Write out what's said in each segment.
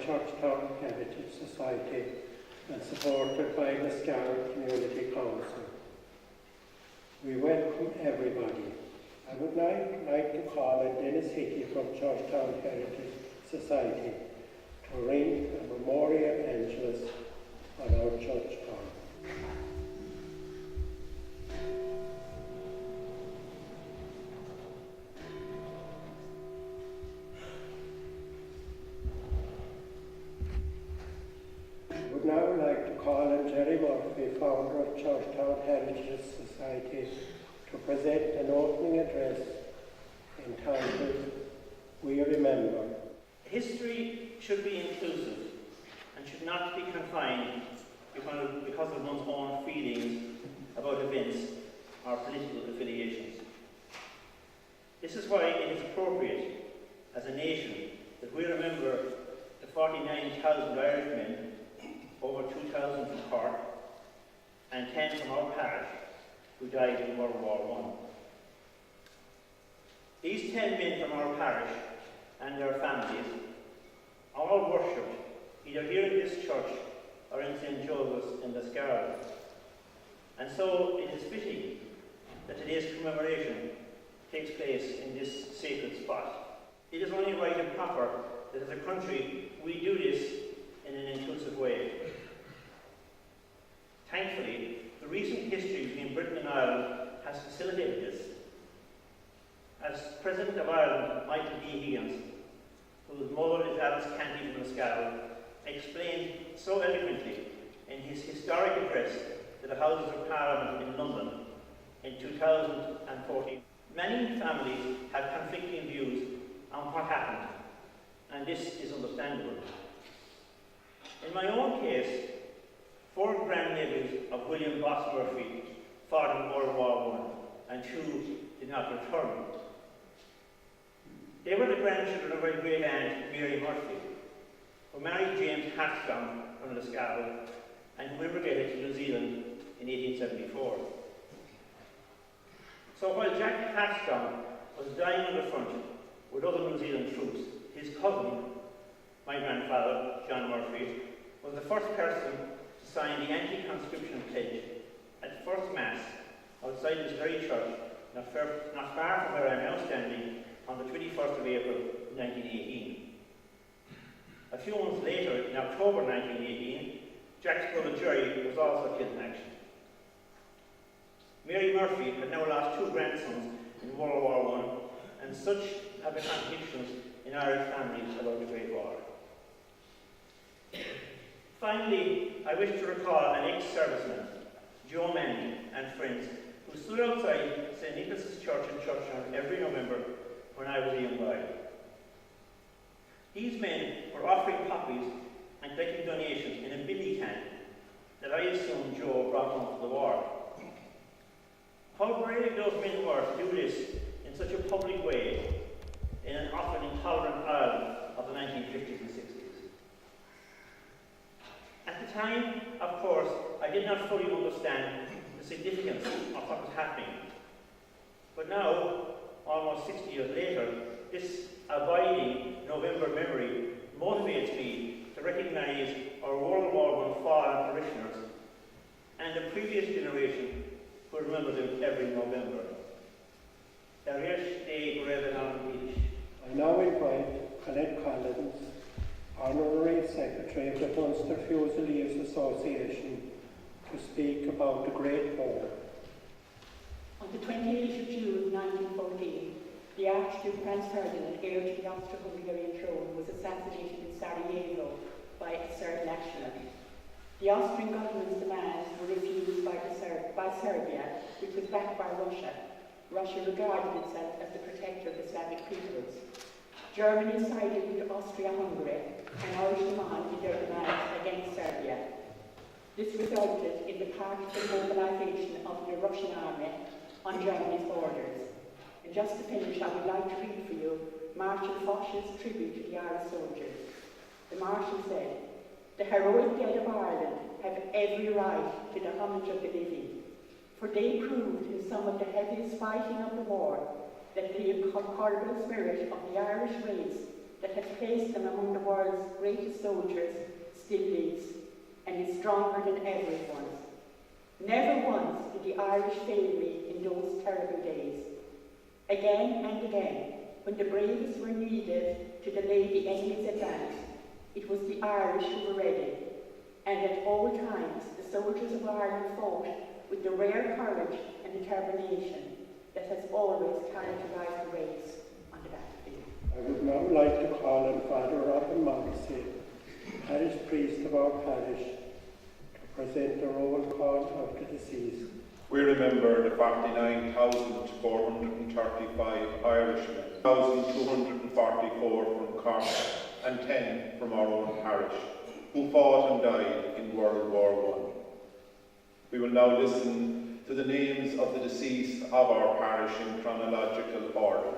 Churchtown Heritage Society and supported by Liscarroll Community Council. We welcome everybody. I would like to call on Denis Hickey from Churchtown Heritage Society to ring a Memorial Angelus on our Church Gong. I would now like to call on Gerry, founder of Churchtown Heritage Society, to present an opening address entitled We Remember. History should be inclusive and should not be confined because of one's own feelings about events or political affiliations. This is why it is appropriate as a nation that we remember the 49,000 Irishmen, over 2,000 from Cork, and 10 from our parish who died in World War I. These 10 men from our parish and their families all worshipped either here in this church or in St. Joseph's in Liscarroll. And so it is fitting that today's commemoration takes place in this sacred spot. It is only right and proper that as a country we do this in an inclusive way. Thankfully, the recent history between Britain and Ireland has facilitated this. As President of Ireland, Michael D. Higgins, whose mother is Alice Canty from Liscarroll, explained so eloquently in his historic address to the Houses of Parliament in London in 2014. Many families have conflicting views on what happened, and this is understandable. In my own case, 4 grandnephews of William Boss Murphy fought in World War I, and 2 did not return. They were the grandchildren of my great aunt, Mary Murphy, who married James Hartstrong from Liscarroll and who immigrated to New Zealand in 1874. So while Jack Hartstrong was dying on the front with other New Zealand troops, his cousin, my grandfather, John Murphy, was the first person to sign the anti-conscription pledge at the first Mass outside this very church, not far from where I am now standing, on the 21st of April 1918. A few months later, in October 1918, Jack's brother Gerry was also killed in action. Mary Murphy had now lost 2 grandsons in World War I, and such have been contradictions in Irish families about the Great War. Finally, I wish to recall an ex-serviceman, Joe Manning, and friends, who stood outside St. Nicholas's Church in Churchtown every November when I was a young boy. These men were offering copies and collecting donations in a billy can that I assume Joe brought home for the war. How brave those men were to do this in such a public way in an often intolerant Ireland of the 1950s and 60s. At the time, of course, I did not fully understand the significance of what was happening. But now, almost 60 years later, this abiding November memory motivates me to recognise our World War I fallen parishioners and the previous generation who remember them every November. I now invite Colette Collins, Honorary Secretary of the Munster Fusiliers Association, to speak about the Great War. On the 28th of June 1914, the Archduke Franz Ferdinand, heir to the Austro-Hungarian throne, was assassinated in Sarajevo by a Serb nationalist. The Austrian government's demands were refused by Serbia, which was backed by Russia. Russia regarded itself as the protector of Slavic peoples. Germany sided with Austria-Hungary and urged them on in their demands against Serbia. This resulted in the partisan mobilization of the Russian army on Germany's borders. And just to finish, I would like to read for you Marshal Foch's tribute to the Irish soldiers. The Marshal said, "The heroic dead of Ireland have every right to the homage of the living, for they proved in some of the heaviest fighting of the war that the incomparable spirit of the Irish race that has placed them among the world's greatest soldiers still lives and is stronger than ever it was. Never once did the Irish fail me in those terrible days. Again and again, when the bravest were needed to delay the enemy's advance, it was the Irish who were ready, and at all times the soldiers of Ireland fought with the rare courage and determination that has always characterised the race on the battlefield. I would now like to call on Father Robin Morrissey, parish priest of our parish, to present the roll call of the deceased. We remember the 49,435 Irishmen, 1,244 from Cork and 10 from our own parish, who fought and died in World War I. We will now listen to the names of the deceased of our parish in chronological order.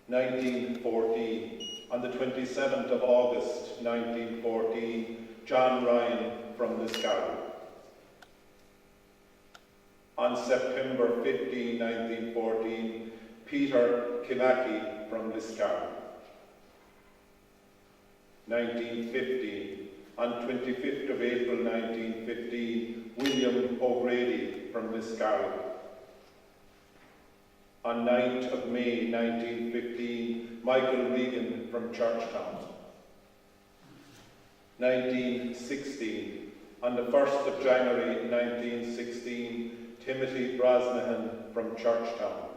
1914, on the 27th of August 1914, John Ryan from Liscarroll. On September 15, 1914, Peter Kilmackie from Liscarroll. 1915, on 25th of April 1915, William O'Grady from Liscarroll. On 9th of May 1915, Michael Regan from Churchtown. 1916, on the 1st of January 1916, Timothy Brosnahan from Churchtown.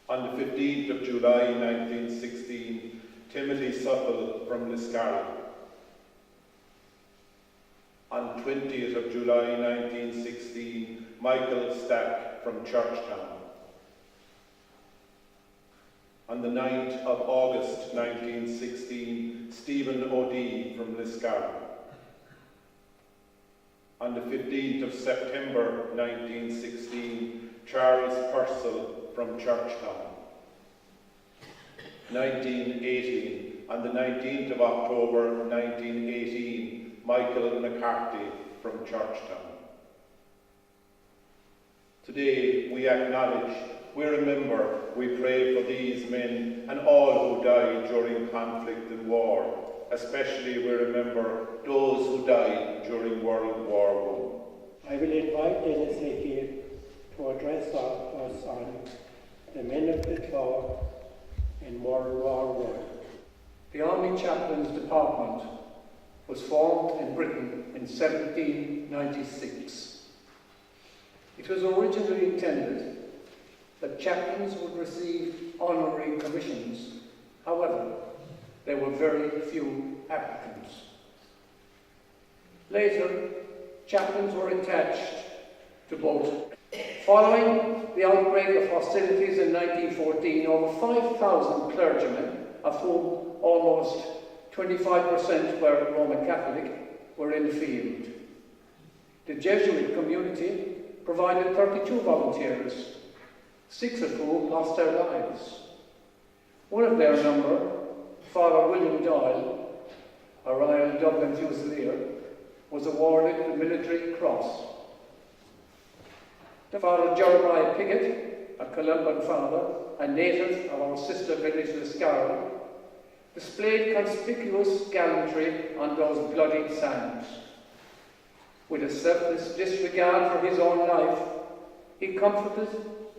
On the 15th of July 1916, Timothy Supple from Liscarroll. On 20th of July 1916, Michael Stack from Churchtown. On the 9th of August 1916, Stephen O'Dea from Liscarroll. On the 15th of September 1916, Charles Purcell from Churchtown. 1918, on the 19th of October 1918, Michael McCarthy from Churchtown. Today we acknowledge, we remember, we pray for these men and all who died during conflict and war. Especially we remember those who died during World War I. I will invite Denis Hickey to address us on the men of the cloth in World War I. The Army Chaplains Department was formed in Britain in 1796. It was originally intended that chaplains would receive honorary commissions. However, there were very few applicants. Later, chaplains were attached to both. Following the outbreak of hostilities in 1914, over 5,000 clergymen, of whom almost 25% were Roman Catholic, were in the field. The Jesuit community provided 32 volunteers, 6 of whom lost their lives. One of their number, Father William Doyle, a Royal Dublin Fusilier, was awarded the Military Cross. The Father Jeremiah Piggot, a Columban father, a native of our sister village Liscarroll, displayed conspicuous gallantry on those bloody sands. With a selfless disregard for his own life, he comforted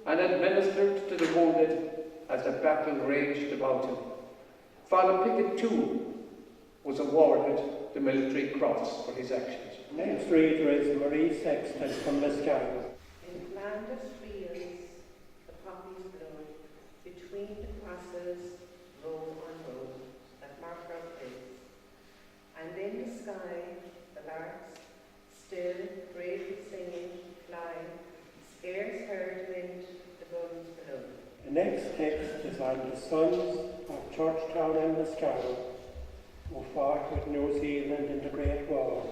and administered to the wounded as the battle raged about him. Father Piggot, too, was awarded the Military Cross for his actions. Next reader is Marie Sexton from Liscarroll. In Flanders fields, the poppies blow, between the crosses, row on row, that mark our place. And in the sky, the larks, still, bravely singing, fly, scarce heard amid the guns below. The next text is on the sons of Churchtown and Liscarroll, who fought with New Zealand in the Great War.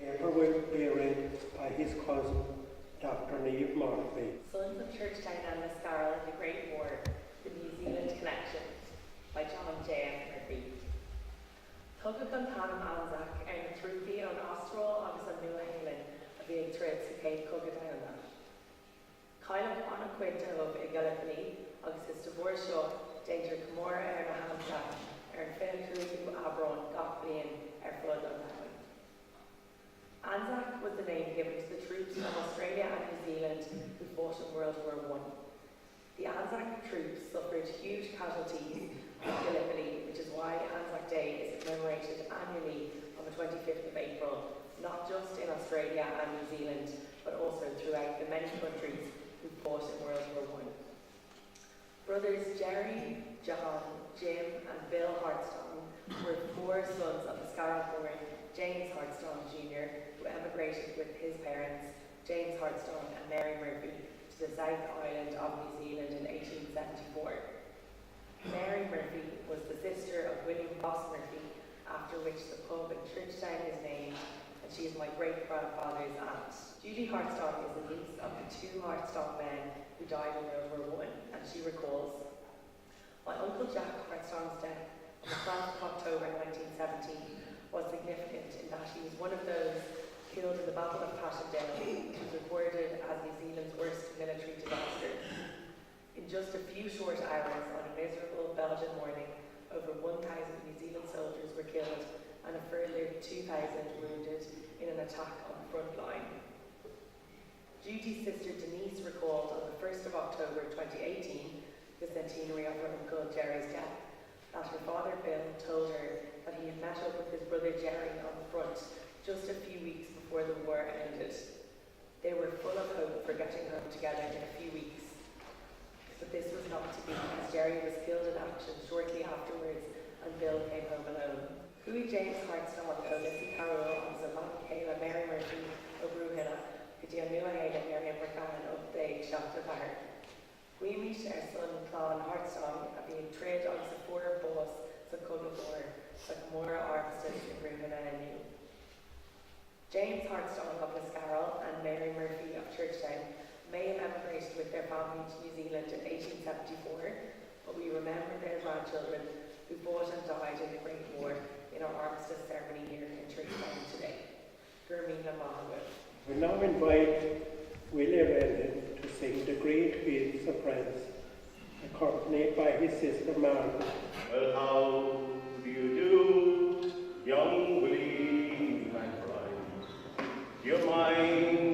Ever will be read by his cousin, Dr. Niamh Murphy. Sons of Churchtown and Liscarroll in the Great War, the New Zealand Connection, by John J. Murphy. Tugad an Tanam Anzac and Trúpi on Austral agus an Nua Healy a bhí ag trid sa céad cogad Ireland. Cailem an cuinto i Gallipoli, agus is divorce seo, danger Camora na Hamsa, Faircrew, Abron, Gocklin, Flood on Highway. Anzac was the name given to the troops from Australia and New Zealand who fought in World War I. The Anzac troops suffered huge casualties in Gallipoli, which is why Anzac Day is commemorated annually on the 25th of April, not just in Australia and New Zealand, but also throughout the many countries who fought in World War I. Brothers Gerry, John, Jim and Bill Hartstone were 4 sons of Liscarroll-born James Hartstone Jr., who emigrated with his parents, James Hartstone and Mary Murphy, to the South Island of New Zealand in 1874. Mary Murphy was the sister of William Ross Murphy, after which the pub in Churchtown is named, and she is my great-grandfather's aunt. Judy Hartstone is the niece of the 2 Hartstone men who died in World War I, and she recalls, "My uncle Jack Hartstone's death on the 12th of October 1917 was significant in that he was one of those killed in the Battle of Passchendaele, which was recorded as New Zealand's worst military disaster. In just a few short hours on a miserable Belgian morning, over 1,000 New Zealand soldiers were killed and a further 2,000 wounded in an attack on the front line." Judy's sister Denise recalled on the 1st of October 2018, the centenary of her uncle Gerry's death, that her father Bill told her that he had met up with his brother Gerry on the front just a few weeks before the war ended. They were full of hope for getting home together in a few weeks. But this was not to be, as Gerry was killed in action shortly afterwards and Bill came home alone. Hui James Hartstone o Liscarroll an Zaman Kayla Mary Murphy o Bruhenny, Gyda Nua Hayla Mary McMahon o Blake Shafter Bar. We meet our son Clon Hartstone a being trid on the 4 boss sa Cogabor, sa Camora Armistice Commemoration. James Hartstone of Liscarroll and Mary Murphy of Churchtown may have emigrated with their family to New Zealand in 1874, but we remember their grandchildren who fought and died in the Great War in our armistice ceremony here in Churchtown today. Gurmina Mahagut. We now invite Willie Duggan to sing the Great Fields of France, accompanied by his sister Margaret. Well, how do you do, young Willie, my bride? Your mind